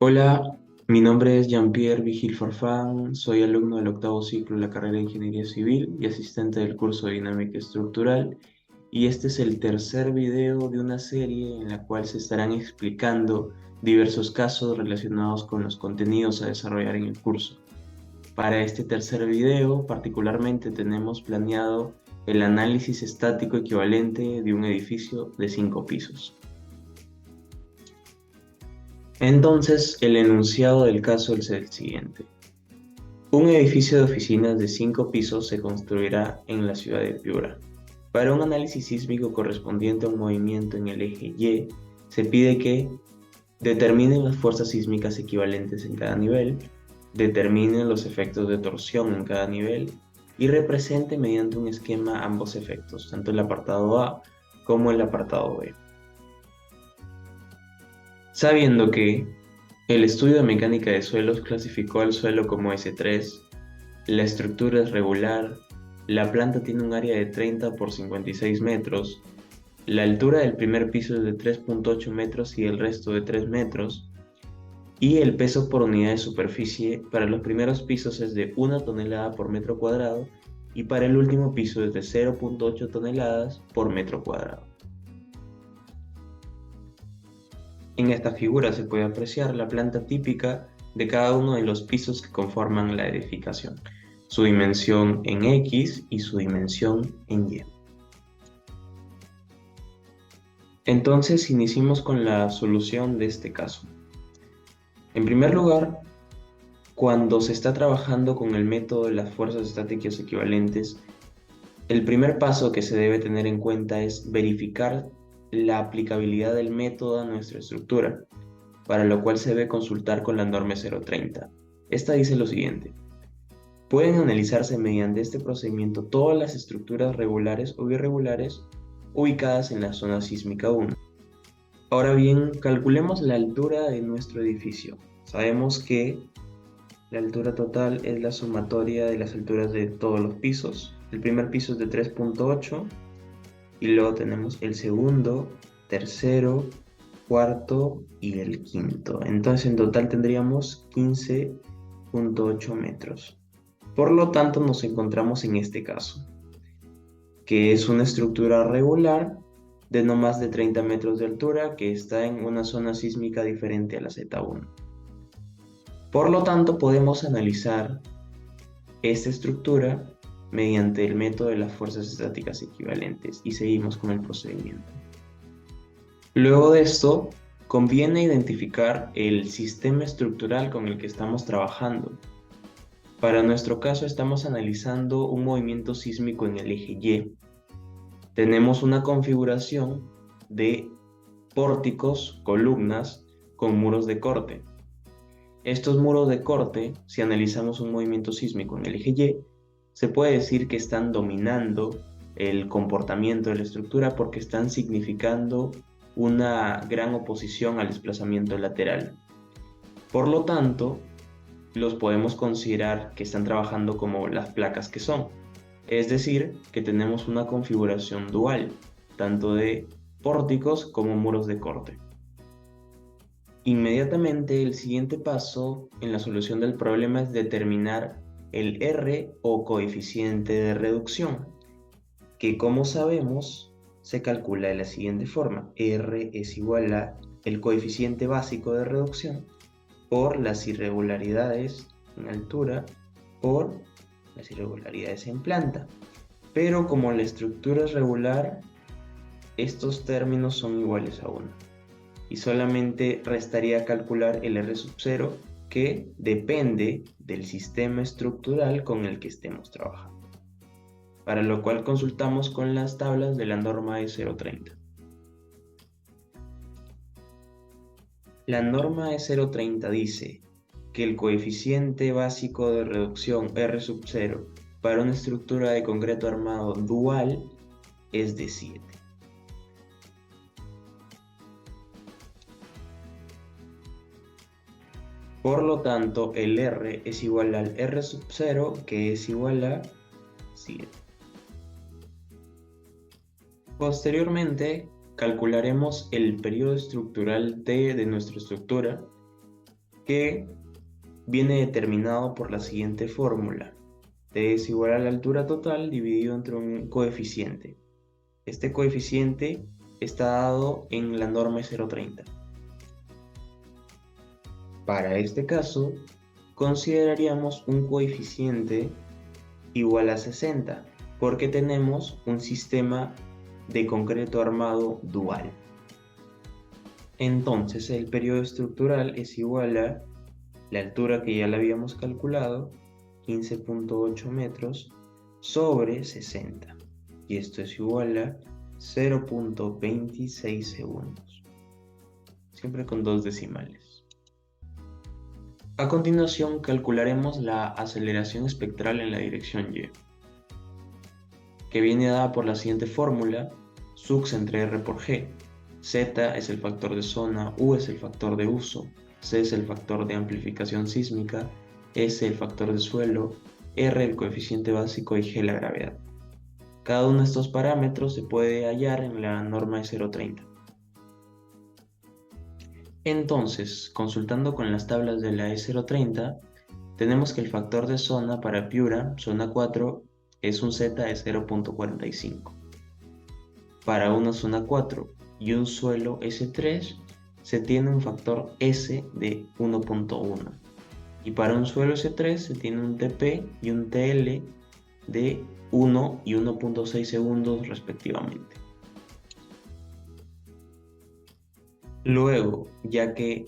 Hola, mi nombre es Jean-Pierre Vigil Farfán, soy alumno del octavo ciclo de la carrera de Ingeniería Civil y asistente del curso de Dinámica Estructural, y este es el tercer video de una serie en la cual se estarán explicando diversos casos relacionados con los contenidos a desarrollar en el curso. Para este tercer video, particularmente tenemos planeado el análisis estático equivalente de un edificio de 5 pisos. Entonces, el enunciado del caso es el siguiente. Un edificio de oficinas de 5 pisos se construirá en la ciudad de Piura. Para un análisis sísmico correspondiente a un movimiento en el eje Y, se pide que determinen las fuerzas sísmicas equivalentes en cada nivel, determinen los efectos de torsión en cada nivel y represente mediante un esquema ambos efectos, tanto el apartado A como el apartado B. Sabiendo que el estudio de mecánica de suelos clasificó al suelo como S3, la estructura es regular, la planta tiene un área de 30 por 56 metros, la altura del primer piso es de 3,8 metros y el resto de 3 metros, y el peso por unidad de superficie para los primeros pisos es de 1 tonelada por metro cuadrado y para el último piso es de 0,8 toneladas por metro cuadrado. En esta figura se puede apreciar la planta típica de cada uno de los pisos que conforman la edificación, su dimensión en X y su dimensión en Y. Entonces iniciemos con la solución de este caso. En primer lugar, cuando se está trabajando con el método de las fuerzas estáticas equivalentes, el primer paso que se debe tener en cuenta es verificar la aplicabilidad del método a nuestra estructura, para lo cual se debe consultar con la norma 030. Esta dice lo siguiente: pueden analizarse mediante este procedimiento todas las estructuras regulares o irregulares ubicadas en la zona sísmica 1. Ahora bien, calculemos la altura de nuestro edificio. Sabemos que la altura total es la sumatoria de las alturas de todos los pisos. El primer piso es de 3,8 y luego tenemos el segundo, tercero, cuarto y el quinto. Entonces en total tendríamos 15,8 metros. Por lo tanto, nos encontramos en este caso, que es una estructura regular de no más de 30 metros de altura que está en una zona sísmica diferente a la Z1. Por lo tanto, podemos analizar esta estructura mediante el método de las fuerzas estáticas equivalentes y seguimos con el procedimiento. Luego de esto, conviene identificar el sistema estructural con el que estamos trabajando. Para nuestro caso estamos analizando un movimiento sísmico en el eje Y. Tenemos una configuración de pórticos, columnas, con muros de corte. Estos muros de corte, si analizamos un movimiento sísmico en el eje Y, se puede decir que están dominando el comportamiento de la estructura porque están significando una gran oposición al desplazamiento lateral. Por lo tanto, los podemos considerar que están trabajando como las placas que son. Es decir, que tenemos una configuración dual, tanto de pórticos como muros de corte. Inmediatamente el siguiente paso en la solución del problema es determinar el R o coeficiente de reducción, que como sabemos se calcula de la siguiente forma: R es igual a el coeficiente básico de reducción por las irregularidades en altura por las irregularidades en planta. Pero como la estructura es regular, estos términos son iguales a 1. Y solamente restaría calcular el R sub 0, que depende del sistema estructural con el que estemos trabajando. Para lo cual consultamos con las tablas de la norma E030. La norma E030 dice que el coeficiente básico de reducción R sub 0 para una estructura de concreto armado dual es de 7. Por lo tanto, el R es igual al R sub 0, que es igual a 7. Posteriormente, calcularemos el periodo estructural T de nuestra estructura, que viene determinado por la siguiente fórmula. T es igual a la altura total dividido entre un coeficiente. Este coeficiente está dado en la norma 030. Para este caso, consideraríamos un coeficiente igual a 60, porque tenemos un sistema de concreto armado dual. Entonces el periodo estructural es igual a la altura que ya la habíamos calculado, 15.8 metros, sobre 60. Y esto es igual a 0.26 segundos. Siempre con dos decimales. A continuación calcularemos la aceleración espectral en la dirección Y, que viene dada por la siguiente fórmula, sux entre R por G. Z es el factor de zona, U es el factor de uso, C es el factor de amplificación sísmica, S el factor de suelo, R el coeficiente básico y G la gravedad. Cada uno de estos parámetros se puede hallar en la norma de 030. Entonces, consultando con las tablas de la E030, tenemos que el factor de zona para Piura, zona 4, es un Z de 0.45. Para una zona 4 y un suelo S3, se tiene un factor S de 1.1. Y para un suelo S3 se tiene un TP y un TL de 1 y 1.6 segundos respectivamente. Luego, ya que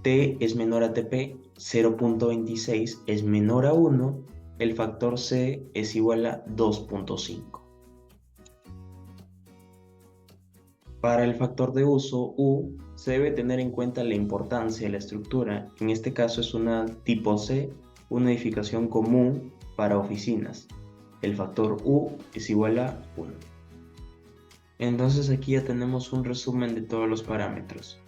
T es menor a TP, 0.26 es menor a 1, el factor C es igual a 2.5. Para el factor de uso, U, se debe tener en cuenta la importancia de la estructura. En este caso es una tipo C, una edificación común para oficinas. El factor U es igual a 1. Entonces aquí ya tenemos un resumen de todos los parámetros.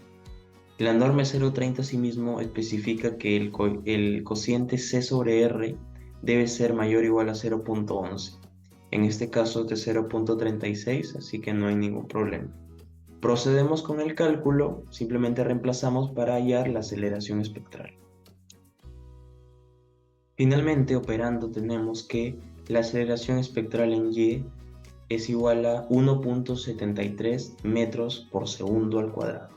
La norma 030 asimismo especifica que el cociente C sobre R debe ser mayor o igual a 0.11. En este caso es de 0.36, así que no hay ningún problema. Procedemos con el cálculo, simplemente reemplazamos para hallar la aceleración espectral. Finalmente, operando, tenemos que la aceleración espectral en Y es igual a 1.73 metros por segundo al cuadrado.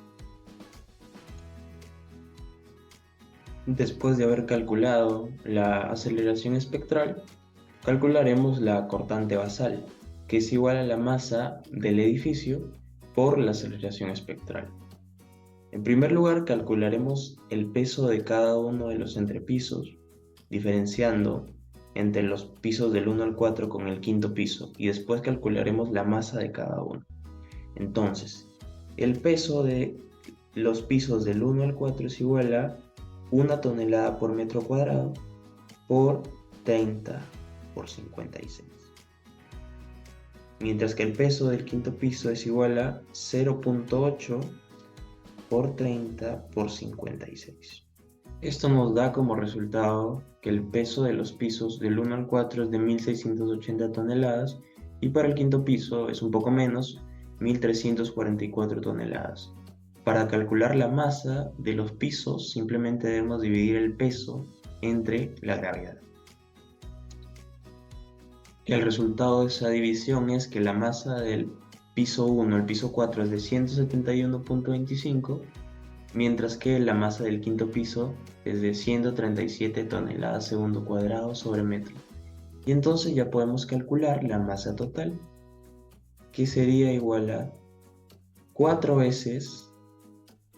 Después de haber calculado la aceleración espectral, calcularemos la cortante basal, que es igual a la masa del edificio por la aceleración espectral. En primer lugar, calcularemos el peso de cada uno de los entrepisos, diferenciando entre los pisos del 1 al 4 con el quinto piso, y después calcularemos la masa de cada uno. Entonces, el peso de los pisos del 1 al 4 es igual a 1 tonelada por metro cuadrado por 30 por 56. Mientras que el peso del quinto piso es igual a 0.8 por 30 por 56. Esto nos da como resultado que el peso de los pisos del 1 al 4 es de 1.680 toneladas y para el quinto piso es un poco menos, 1.344 toneladas. Para calcular la masa de los pisos simplemente debemos dividir el peso entre la gravedad. El resultado de esa división es que la masa del piso 1 al piso 4 es de 171.25, mientras que la masa del quinto piso es de 137 toneladas segundo cuadrado sobre metro. Y entonces ya podemos calcular la masa total, que sería igual a 4 veces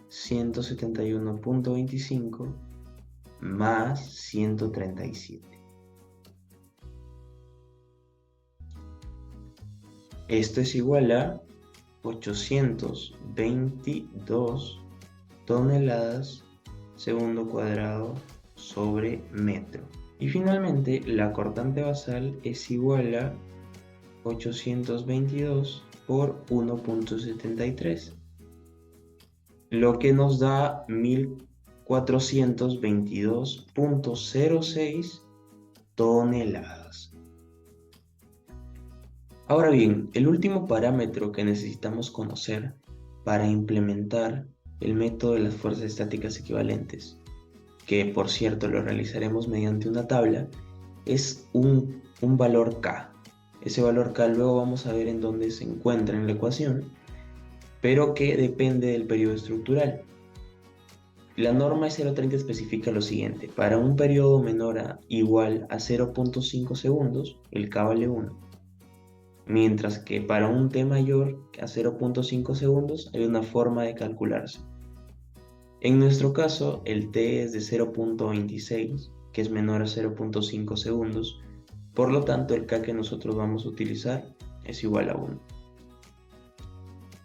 171.25 más 137. Esto es igual a 822 toneladas segundo cuadrado sobre metro. Y finalmente la cortante basal es igual a 822 por 1.73, lo que nos da 1422.06 toneladas. Ahora bien, el último parámetro que necesitamos conocer para implementar el método de las fuerzas estáticas equivalentes que por cierto lo realizaremos mediante una tabla, es un valor K. Ese valor K luego vamos a ver en dónde se encuentra en la ecuación, pero que depende del periodo estructural. La norma E030 especifica lo siguiente: para un periodo menor a igual a 0.5 segundos, el K vale 1. Mientras que para un T mayor a 0.5 segundos hay una forma de calcularse. En nuestro caso, el T es de 0.26, que es menor a 0.5 segundos, por lo tanto el K que nosotros vamos a utilizar es igual a 1.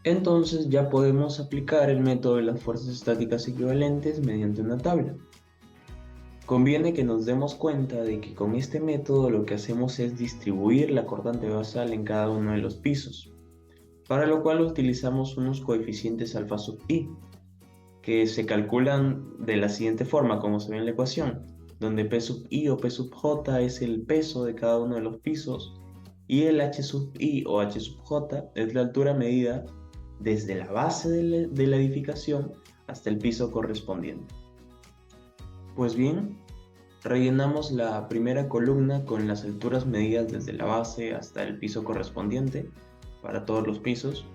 Entonces ya podemos aplicar el método de las fuerzas estáticas equivalentes mediante una tabla. Conviene que nos demos cuenta de que con este método lo que hacemos es distribuir la cortante basal en cada uno de los pisos, para lo cual utilizamos unos coeficientes alfa sub i, que se calculan de la siguiente forma, como se ve en la ecuación, donde P sub i o P sub j es el peso de cada uno de los pisos, y el H sub i o H sub j es la altura medida desde la base de la edificación hasta el piso correspondiente. Pues bien, rellenamos la primera columna con las alturas medidas desde la base hasta el piso correspondiente para todos los pisos,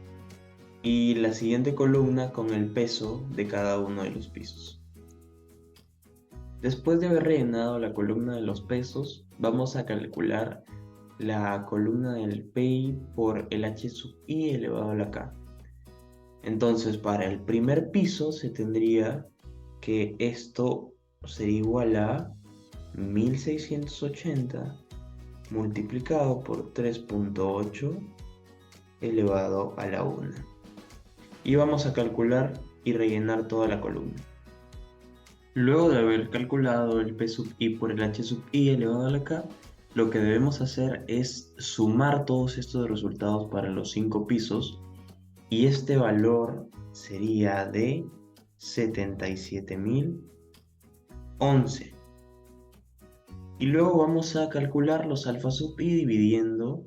y la siguiente columna con el peso de cada uno de los pisos. Después de haber rellenado la columna de los pesos, vamos a calcular la columna del PI por el H sub i elevado a la K. Entonces, para el primer piso se tendría que esto sería igual a 1680 multiplicado por 3.8 elevado a la 1. Y vamos a calcular y rellenar toda la columna. Luego de haber calculado el P sub i por el H sub i elevado a la K, lo que debemos hacer es sumar todos estos resultados para los 5 pisos, y este valor sería de 77.011. Y luego vamos a calcular los alfa sub i dividiendo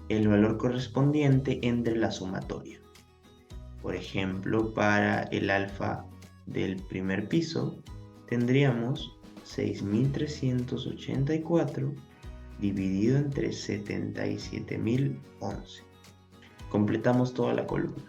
el valor correspondiente entre la sumatoria. Por ejemplo, para el alfa del primer piso tendríamos 6.384 dividido entre 77.011. Completamos toda la columna.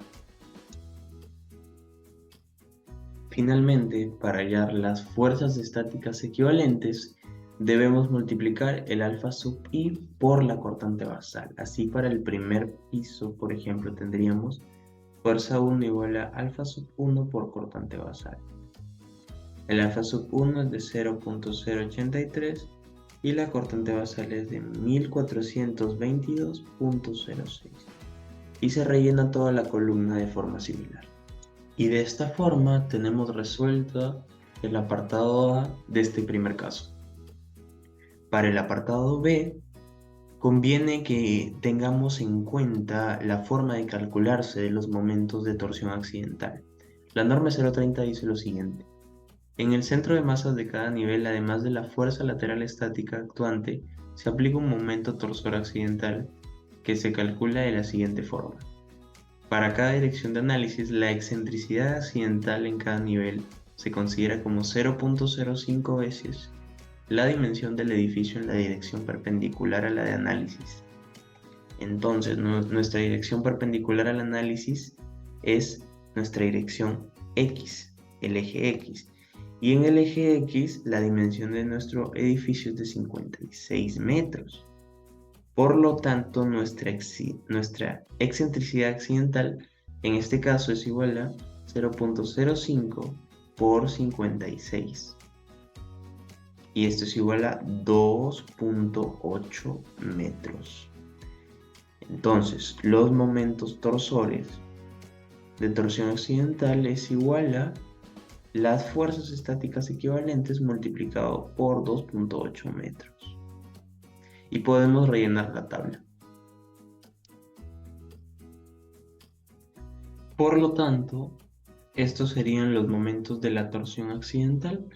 Finalmente, para hallar las fuerzas estáticas equivalentes, debemos multiplicar el alfa sub i por la cortante basal. Así, para el primer piso, por ejemplo, tendríamos fuerza 1 igual a alfa sub 1 por cortante basal. El alfa sub 1 es de 0.083 y la cortante basal es de 1422.06. Y se rellena toda la columna de forma similar. Y de esta forma tenemos resuelto el apartado A de este primer caso. Para el apartado B, conviene que tengamos en cuenta la forma de calcularse de los momentos de torsión accidental. La norma E030 dice lo siguiente: en el centro de masas de cada nivel, además de la fuerza lateral estática actuante, se aplica un momento torsor accidental que se calcula de la siguiente forma. Para cada dirección de análisis, la excentricidad accidental en cada nivel se considera como 0.05 veces la dimensión del edificio en la dirección perpendicular a la de análisis. Entonces, nuestra dirección perpendicular al análisis es nuestra dirección X, el eje X. Y en el eje X, la dimensión de nuestro edificio es de 56 metros. Por lo tanto, nuestra excentricidad accidental en este caso es igual a 0.05 por 56. Y esto es igual a 2.8 metros. Entonces, los momentos torsores de torsión accidental es igual a las fuerzas estáticas equivalentes multiplicado por 2.8 metros. Y podemos rellenar la tabla. Por lo tanto, estos serían los momentos de la torsión accidental.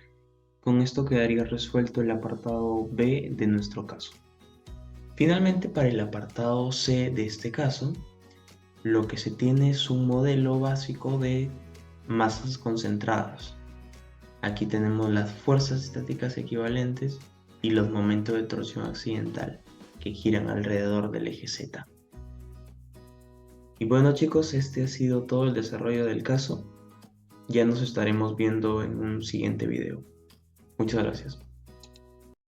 Con esto quedaría resuelto el apartado B de nuestro caso. Finalmente, para el apartado C de este caso, lo que se tiene es un modelo básico de masas concentradas. Aquí tenemos las fuerzas estáticas equivalentes y los momentos de torsión accidental que giran alrededor del eje Z. Y bueno chicos, este ha sido todo el desarrollo del caso. Ya nos estaremos viendo en un siguiente video. Muchas gracias.